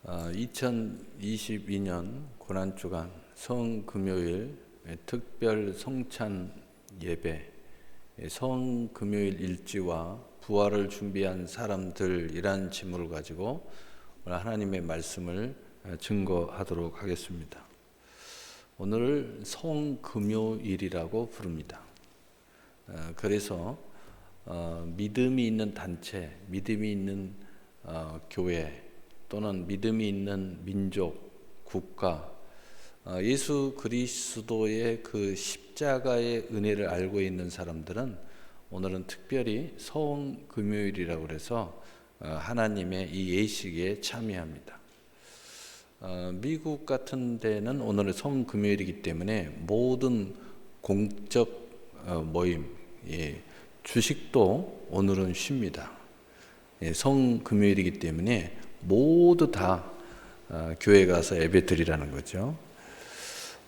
2022년 고난주간 성금요일 특별 성찬 예배, 성금요일 일지와 부활을 준비한 사람들이란 제목을 가지고 오늘 하나님의 말씀을 증거하도록 하겠습니다. 오늘을 성금요일이라고 부릅니다. 그래서 믿음이 있는 단체, 믿음이 있는 교회 또는 믿음이 있는 민족, 국가, 예수 그리스도의 그 십자가의 은혜를 알고 있는 사람들은 오늘은 특별히 성금요일이라고 해서 하나님의 이 예식에 참여합니다. 미국 같은 데는 오늘은 성금요일이기 때문에 모든 공적 모임, 주식도 오늘은 쉬입니다. 성금요일이기 때문에 모두 다 교회 가서 예배 드리라는 거죠.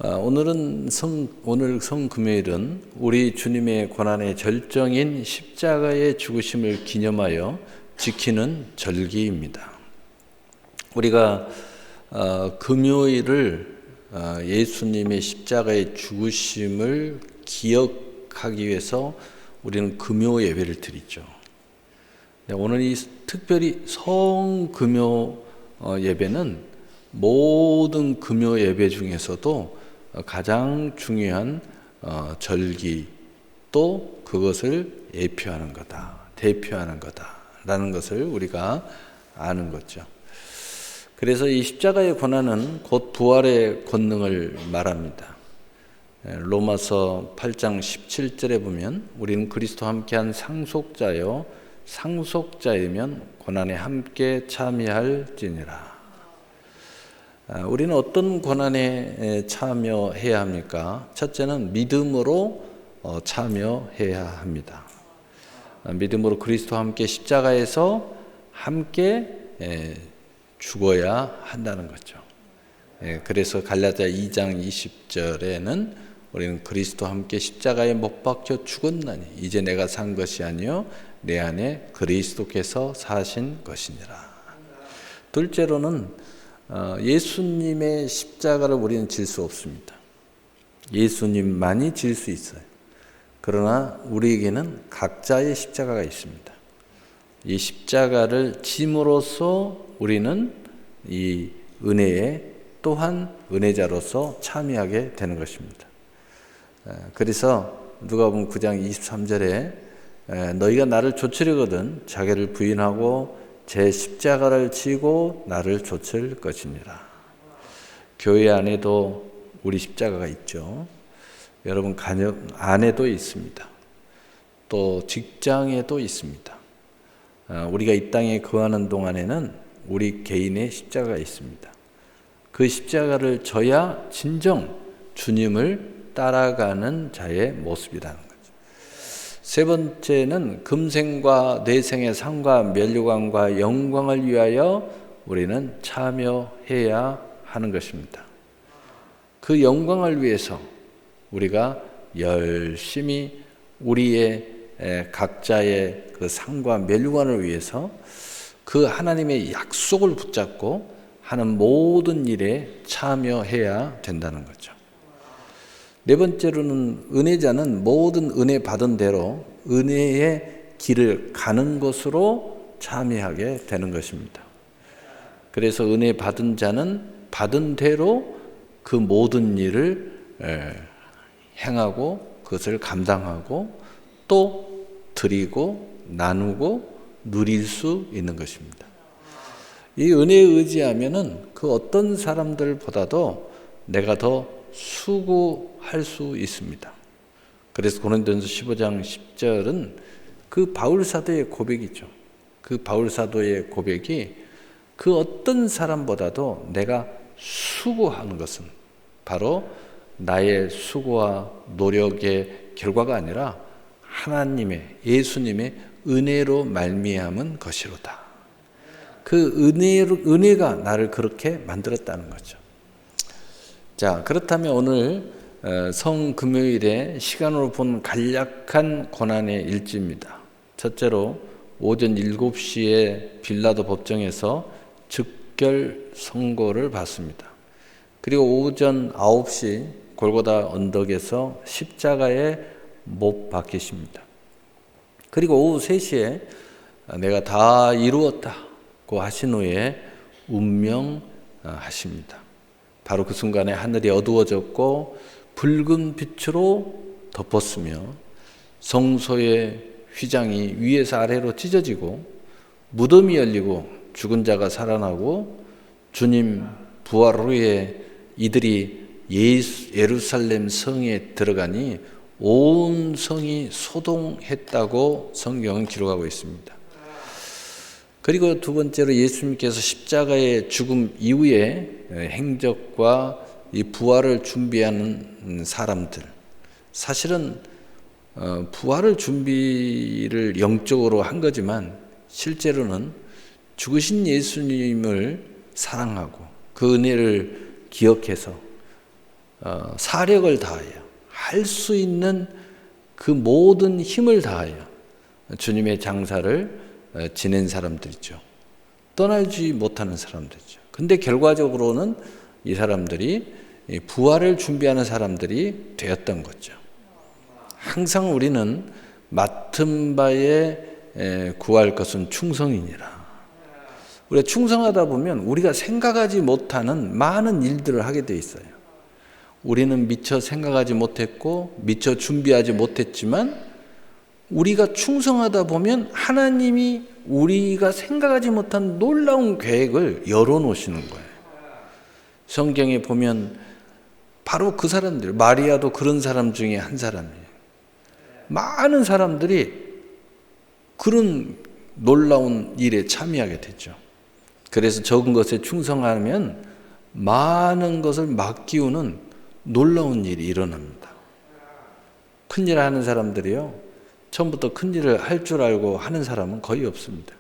오늘 성금요일은 우리 주님의 고난의 절정인 십자가의 죽으심을 기념하여 지키는 절기입니다. 우리가 금요일을 예수님의 십자가의 죽으심을 기억하기 위해서 우리는 금요 예배를 드리죠. 오늘 이 특별히 성금요 예배는 모든 금요 예배 중에서도 가장 중요한 절기, 또 그것을 예표하는 거다, 대표하는 거다라는 것을 우리가 아는 거죠. 그래서 이 십자가의 고난은 곧 부활의 권능을 말합니다. 로마서 8장 17절에 보면 우리는 그리스도와 함께한 상속자요 상속자이면 고난에 함께 참여할지니라. 우리는 어떤 고난에 참여해야 합니까? 첫째는 믿음으로 참여해야 합니다. 믿음으로 그리스도와 함께 십자가에서 함께 죽어야 한다는 거죠. 그래서 갈라디아 2장 20절에는 우리는 그리스도와 함께 십자가에 못 박혀 죽었나니 이제 내가 산 것이 아니요 내 안에 그리스도께서 사신 것이니라. 둘째로는 예수님의 십자가를 우리는 질 수 없습니다. 예수님만이 질 수 있어요. 그러나 우리에게는 각자의 십자가가 있습니다. 이 십자가를 짐으로써 우리는 이 은혜에 또한 은혜자로서 참여하게 되는 것입니다. 그래서 누가복음 9장 23절에 너희가 나를 좇으려거든 자기를 부인하고 제 십자가를 지고 나를 좇을 것이니라. 교회 안에도 우리 십자가가 있죠. 여러분 가정 안에도 있습니다. 또 직장에도 있습니다. 우리가 이 땅에 거하는 동안에는 우리 개인의 십자가가 있습니다. 그 십자가를 져야 진정 주님을 따라가는 자의 모습이라는 거죠. 세 번째는 금생과 내생의 상과 면류관과 영광을 위하여 우리는 참여해야 하는 것입니다. 그 영광을 위해서 우리가 열심히 우리의 각자의 그 상과 면류관을 위해서 그 하나님의 약속을 붙잡고 하는 모든 일에 참여해야 된다는 거죠. 네 번째로는 은혜자는 모든 은혜 받은 대로 은혜의 길을 가는 것으로 참여하게 되는 것입니다. 그래서 은혜 받은 자는 받은 대로 그 모든 일을 행하고 그것을 감당하고 또 드리고 나누고 누릴 수 있는 것입니다. 이 은혜에 의지하면은 그 어떤 사람들보다도 내가 더 수고할 수 있습니다. 그래서 고린도전서 15장 10절은 그 바울 사도의 고백이죠. 그 바울 사도의 고백이 그 어떤 사람보다도 내가 수고하는 것은 바로 나의 수고와 노력의 결과가 아니라 하나님의 예수님의 은혜로 말미암은 것이로다. 그 은혜가 나를 그렇게 만들었다는 거죠. 자, 그렇다면 오늘 성금요일에 시간으로 본 간략한 고난의 일지입니다. 첫째로 오전 7시에 빌라도 법정에서 즉결 선고를 받습니다. 그리고 오전 9시 골고다 언덕에서 십자가에 못 박히십니다. 그리고 오후 3시에 내가 다 이루었다고 하신 후에 운명하십니다. 바로 그 순간에 하늘이 어두워졌고 붉은 빛으로 덮었으며 성소의 휘장이 위에서 아래로 찢어지고 무덤이 열리고 죽은 자가 살아나고 주님 부활 후에 이들이 예루살렘 성에 들어가니 온 성이 소동했다고 성경은 기록하고 있습니다. 그리고 두 번째로 예수님께서 십자가의 죽음 이후에 행적과 이 부활을 준비하는 사람들, 사실은 부활을 준비를 영적으로 한 거지만 실제로는 죽으신 예수님을 사랑하고 그 은혜를 기억해서 사력을 다하여 할 수 있는 그 모든 힘을 다하여 주님의 장사를 지낸 사람들이죠. 떠나지 못하는 사람들이죠. 근데 결과적으로는 이 사람들이 부활을 준비하는 사람들이 되었던 거죠. 항상 우리는 맡은 바에 구할 것은 충성이니라. 우리가 충성하다 보면 우리가 생각하지 못하는 많은 일들을 하게 돼 있어요. 우리는 미처 생각하지 못했고 미처 준비하지 못했지만 우리가 충성하다 보면 하나님이 우리가 생각하지 못한 놀라운 계획을 열어놓으시는 거예요. 성경에 보면 바로 그 사람들, 마리아도 그런 사람 중에 한 사람이에요. 많은 사람들이 그런 놀라운 일에 참여하게 되죠. 그래서 적은 것에 충성하면 많은 것을 맡기우는 놀라운 일이 일어납니다. 큰일 하는 사람들이요, 처음부터 큰 일을 할 줄 알고 하는 사람은 거의 없습니다.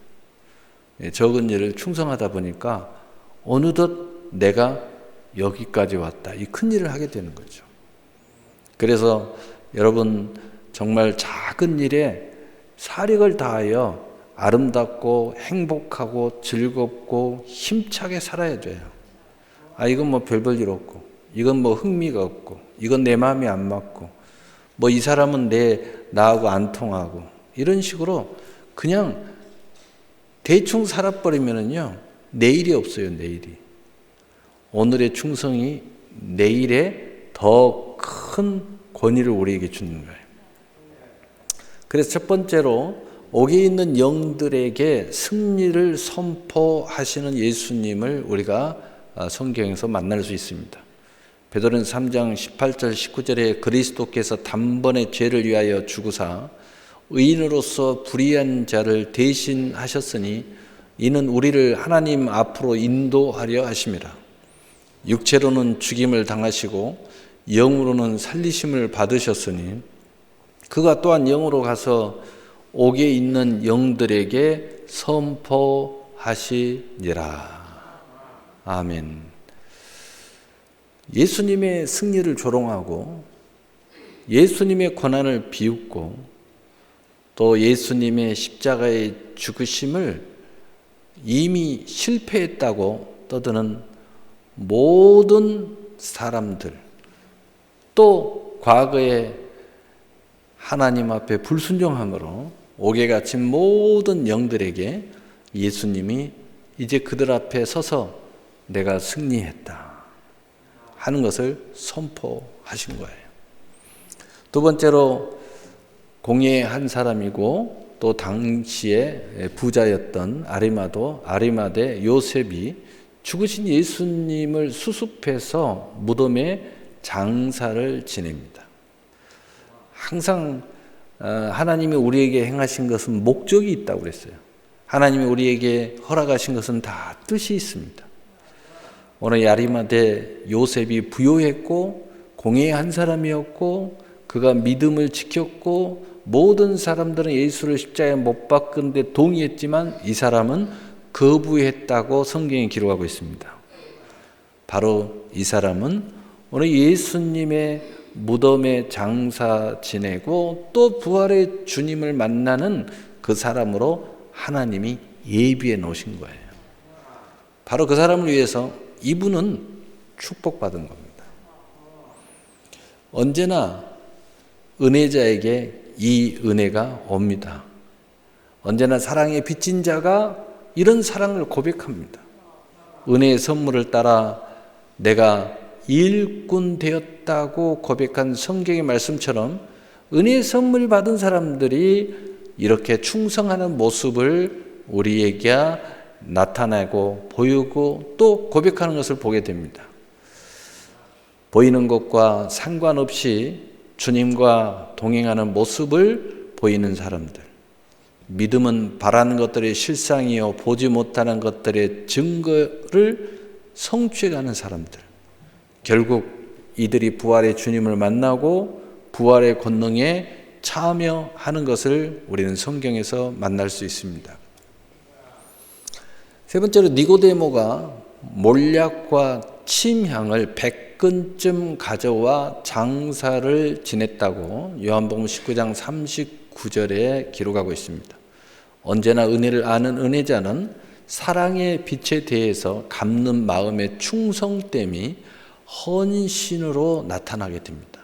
적은 일을 충성하다 보니까 어느덧 내가 여기까지 왔다, 이 큰 일을 하게 되는 거죠. 그래서 여러분 정말 작은 일에 사력을 다하여 아름답고 행복하고 즐겁고 힘차게 살아야 돼요. 이건 뭐 별볼 일 없고, 이건 뭐 흥미가 없고, 이건 내 마음이 안 맞고, 뭐 이 사람은 나하고 안 통하고, 이런 식으로 그냥 대충 살아버리면은요, 내일이 없어요, 내일이. 오늘의 충성이 내일에 더 큰 권위를 우리에게 주는 거예요. 그래서 첫 번째로 옥에 있는 영들에게 승리를 선포하시는 예수님을 우리가 성경에서 만날 수 있습니다. 베드로전서 3장 18절 19절에 그리스도께서 단번에 죄를 위하여 죽으사 의인으로서 불의한 자를 대신하셨으니 이는 우리를 하나님 앞으로 인도하려 하심이라. 육체로는 죽임을 당하시고 영으로는 살리심을 받으셨으니 그가 또한 영으로 가서 옥에 있는 영들에게 선포하시니라. 아멘. 예수님의 승리를 조롱하고 예수님의 고난을 비웃고 또 예수님의 십자가의 죽으심을 이미 실패했다고 떠드는 모든 사람들, 또 과거에 하나님 앞에 불순종함으로 옥에 갇힌 모든 영들에게 예수님이 이제 그들 앞에 서서 내가 승리했다 하는 것을 선포하신 거예요. 두 번째로 공예의 한 사람이고 또 당시에 부자였던 아리마대 요셉이 죽으신 예수님을 수습해서 무덤에 장사를 지냅니다. 항상 하나님이 우리에게 행하신 것은 목적이 있다고 그랬어요. 하나님이 우리에게 허락하신 것은 다 뜻이 있습니다. 오늘 아리마대 요셉이 부요했고 공예의 한 사람이었고 그가 믿음을 지켰고 모든 사람들은 예수를 십자가에 못 박는데 동의했지만 이 사람은 거부했다고 성경이 기록하고 있습니다. 바로 이 사람은 오늘 예수님의 무덤에 장사 지내고 또 부활의 주님을 만나는 그 사람으로 하나님이 예비해 놓으신 거예요. 바로 그 사람을 위해서 이분은 축복받은 겁니다. 언제나 은혜자에게 이 은혜가 옵니다. 언제나 사랑에 빚진 자가 이런 사랑을 고백합니다. 은혜의 선물을 따라 내가 일꾼 되었다고 고백한 성경의 말씀처럼 은혜의 선물 받은 사람들이 이렇게 충성하는 모습을 우리에게 나타내고 보이고 또 고백하는 것을 보게 됩니다. 보이는 것과 상관없이 주님과 동행하는 모습을 보이는 사람들, 믿음은 바라는 것들의 실상이요 보지 못하는 것들의 증거를 성취해가는 사람들, 결국 이들이 부활의 주님을 만나고 부활의 권능에 참여하는 것을 우리는 성경에서 만날 수 있습니다. 세 번째로 니고데모가 몰약과 침향을 100근쯤 가져와 장사를 지냈다고 요한복음 19장 39절에 기록하고 있습니다. 언제나 은혜를 아는 은혜자는 사랑의 빛에 대해서 갚는 마음의 충성됨이 헌신으로 나타나게 됩니다.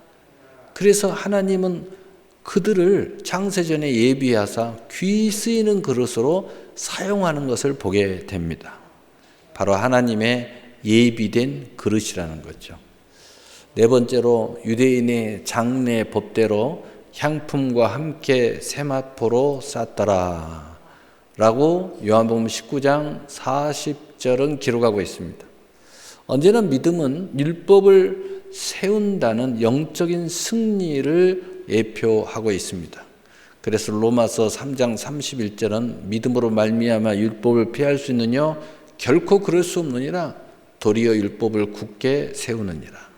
그래서 하나님은 그들을 창세전에 예비하사 귀 쓰이는 그릇으로 사용하는 것을 보게 됩니다. 바로 하나님의 예비된 그릇이라는 거죠. 네 번째로 유대인의 장례 법대로 향품과 함께 세마포로 쌌더라 라고 요한복음 19장 40절은 기록하고 있습니다. 언제나 믿음은 율법을 세운다는 영적인 승리를 예표하고 있습니다. 그래서 로마서 3장 31절은 믿음으로 말미암아 율법을 피할 수 있느냐? 결코 그럴 수 없느니라. 도리어 율법을 굳게 세우느니라.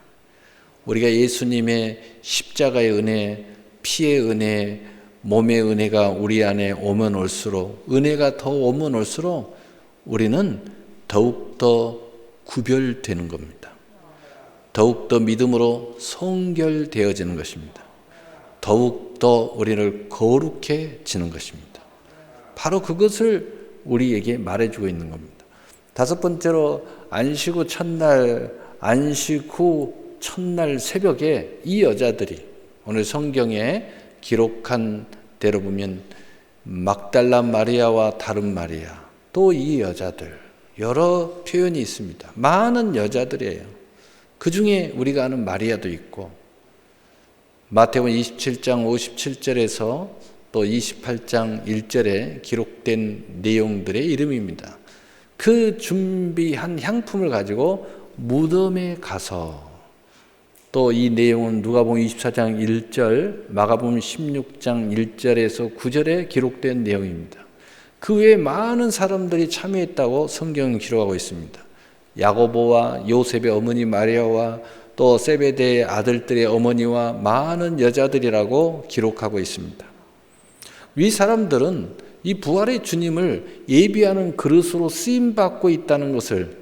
우리가 예수님의 십자가의 은혜, 피의 은혜, 몸의 은혜가 우리 안에 오면 올수록, 은혜가 더 오면 올수록 우리는 더욱더 구별되는 겁니다. 더욱더 믿음으로 성결되어지는 것입니다. 더욱더 우리를 거룩해지는 것입니다. 바로 그것을 우리에게 말해주고 있는 겁니다. 다섯 번째로 안식 후 첫날 새벽에 이 여자들이 오늘 성경에 기록한 대로 보면 막달라 마리아와 다른 마리아, 또 이 여자들 여러 표현이 있습니다. 많은 여자들이에요. 그 중에 우리가 아는 마리아도 있고 마태복음 27장 57절에서 또 28장 1절에 기록된 내용들의 이름입니다. 그 준비한 향품을 가지고 무덤에 가서 또 이 내용은 누가복음 24장 1절, 마가복음 16장 1절에서 9절에 기록된 내용입니다. 그 외에 많은 사람들이 참여했다고 성경은 기록하고 있습니다. 야고보와 요셉의 어머니 마리아와 또 세베대의 아들들의 어머니와 많은 여자들이라고 기록하고 있습니다. 이 사람들은 이 부활의 주님을 예비하는 그릇으로 쓰임받고 있다는 것을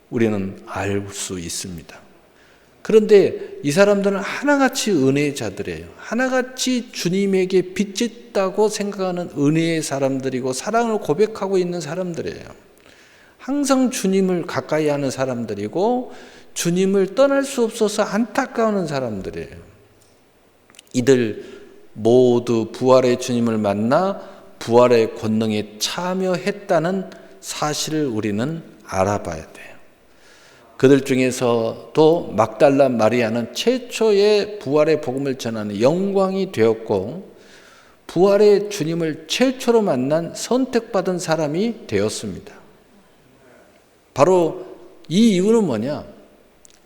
우리는 알 수 있습니다. 그런데 이 사람들은 하나같이 은혜자들이에요. 하나같이 주님에게 빚졌다고 생각하는 은혜의 사람들이고 사랑을 고백하고 있는 사람들이에요. 항상 주님을 가까이 하는 사람들이고 주님을 떠날 수 없어서 안타까워하는 사람들이에요. 이들 모두 부활의 주님을 만나 부활의 권능에 참여했다는 사실을 우리는 알아봐야 돼요. 그들 중에서도 막달라 마리아는 최초의 부활의 복음을 전하는 영광이 되었고 부활의 주님을 최초로 만난 선택받은 사람이 되었습니다. 바로 이 이유는 뭐냐?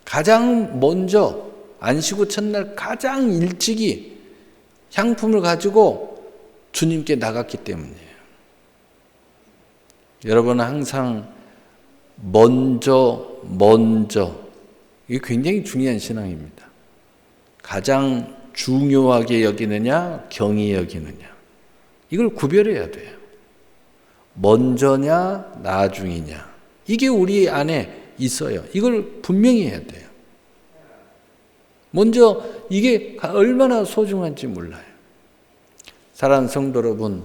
가장 먼저 안식 후 첫날 가장 일찍이 향품을 가지고 주님께 나갔기 때문이에요. 여러분은 항상 먼저 이게 굉장히 중요한 신앙입니다. 가장 중요하게 여기느냐 경히 여기느냐 이걸 구별해야 돼요. 먼저냐 나중이냐 이게 우리 안에 있어요. 이걸 분명히 해야 돼요. 먼저 이게 얼마나 소중한지 몰라요. 사랑하는 성도 여러분,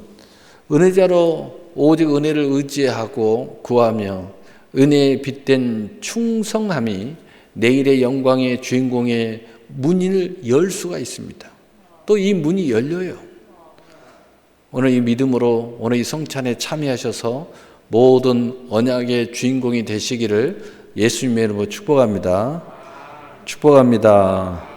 은혜자로 오직 은혜를 의지하고 구하며 은혜에 빗댄 충성함이 내일의 영광의 주인공의 문을 열 수가 있습니다. 또 이 문이 열려요. 오늘 이 믿음으로 오늘 이 성찬에 참여하셔서 모든 언약의 주인공이 되시기를 예수님의 이름으로 축복합니다. 축복합니다.